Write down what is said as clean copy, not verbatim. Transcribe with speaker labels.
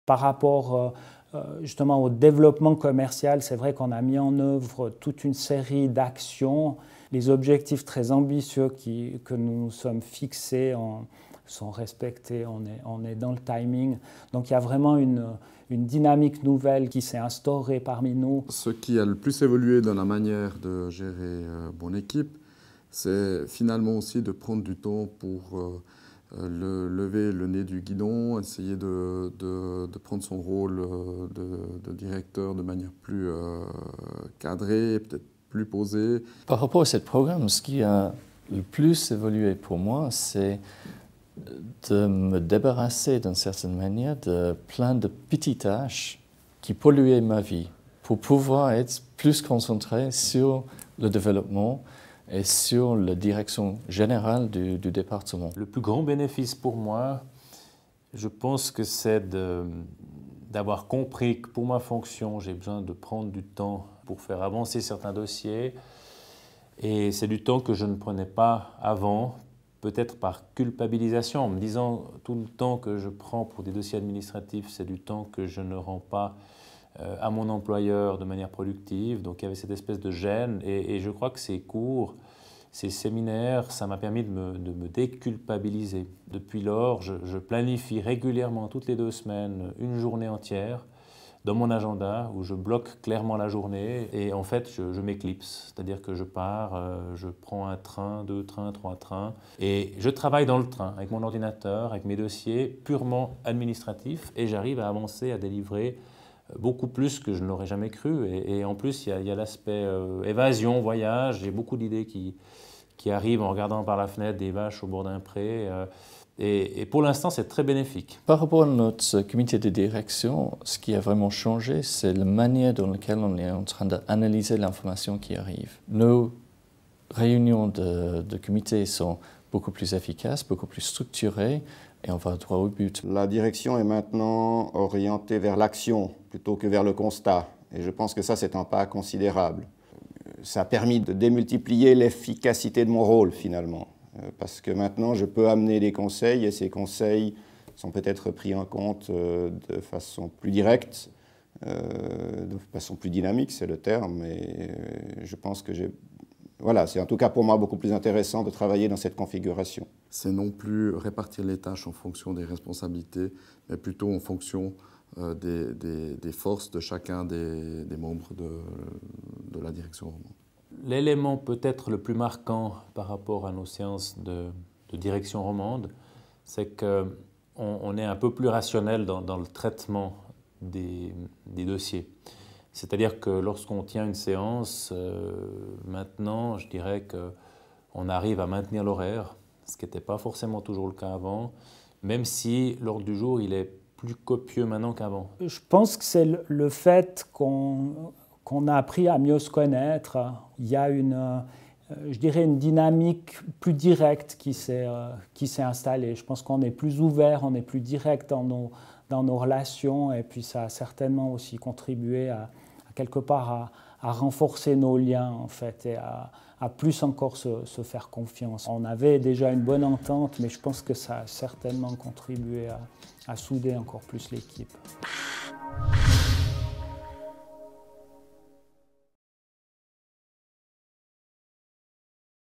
Speaker 1: Par rapport justement au développement commercial, c'est vrai qu'on a mis en œuvre toute une série d'actions. Les objectifs très ambitieux que nous nous sommes fixés sont respectés, on est dans le timing. Donc il y a vraiment une dynamique nouvelle qui s'est instaurée parmi nous.
Speaker 2: Ce qui a le plus évolué dans la manière de gérer mon équipe, c'est finalement aussi de prendre du temps pour lever le nez du guidon, essayer de prendre son rôle de directeur de manière plus cadrée, peut-être plus posée.
Speaker 3: Par rapport à ce programme, ce qui a le plus évolué pour moi, c'est de me débarrasser d'une certaine manière de plein de petites tâches qui polluaient ma vie pour pouvoir être plus concentré sur le développement et sur la direction générale du département.
Speaker 4: Le plus grand bénéfice pour moi, je pense que c'est d'avoir compris que pour ma fonction, j'ai besoin de prendre du temps pour faire avancer certains dossiers. Et c'est du temps que je ne prenais pas avant, peut-être par culpabilisation, en me disant tout le temps que je prends pour des dossiers administratifs, c'est du temps que je ne rends pas à mon employeur de manière productive. Donc il y avait cette espèce de gêne et je crois que ces cours, ces séminaires, ça m'a permis de me déculpabiliser. Depuis lors, je planifie régulièrement toutes les 2 semaines une journée entière dans mon agenda où je bloque clairement la journée et en fait je m'éclipse, c'est-à-dire que je pars, je prends un train, 2 trains, 3 trains et je travaille dans le train avec mon ordinateur, avec mes dossiers purement administratifs et j'arrive à avancer, à délivrer beaucoup plus que je ne l'aurais jamais cru. Et en plus, il y a l'aspect évasion, voyage. J'ai beaucoup d'idées qui arrivent en regardant par la fenêtre des vaches au bord d'un pré. Et pour l'instant, c'est très bénéfique.
Speaker 3: Par rapport à notre comité de direction, ce qui a vraiment changé, c'est la manière dans laquelle on est en train d'analyser l'information qui arrive. Nos réunions de comité sont beaucoup plus efficaces, beaucoup plus structurées, et on va droit au but.
Speaker 5: La direction est maintenant orientée vers l'action plutôt que vers le constat. Et je pense que ça, c'est un pas considérable. Ça a permis de démultiplier l'efficacité de mon rôle, finalement. Parce que maintenant, je peux amener des conseils et ces conseils sont peut-être pris en compte de façon plus directe, de façon plus dynamique, c'est le terme. Et je pense que voilà, c'est en tout cas pour moi beaucoup plus intéressant de travailler dans cette configuration.
Speaker 2: C'est non plus répartir les tâches en fonction des responsabilités, mais plutôt en fonction des forces de chacun des membres de la direction romande.
Speaker 4: L'élément peut-être le plus marquant par rapport à nos séances de direction romande, c'est qu'on est un peu plus rationnel dans le traitement des dossiers. C'est-à-dire que lorsqu'on tient une séance, maintenant, je dirais qu'on arrive à maintenir l'horaire, ce qui n'était pas forcément toujours le cas avant, même si l'ordre du jour, il est plus copieux maintenant qu'avant.
Speaker 1: Je pense que c'est le fait qu'on a appris à mieux se connaître. Il y a je dirais une dynamique plus directe qui s'est installée. Je pense qu'on est plus ouvert, on est plus direct dans nos relations et puis ça a certainement aussi contribué à quelque part à renforcer nos liens en fait et à plus encore se faire confiance. On avait déjà une bonne entente, mais je pense que ça a certainement contribué à souder encore plus l'équipe.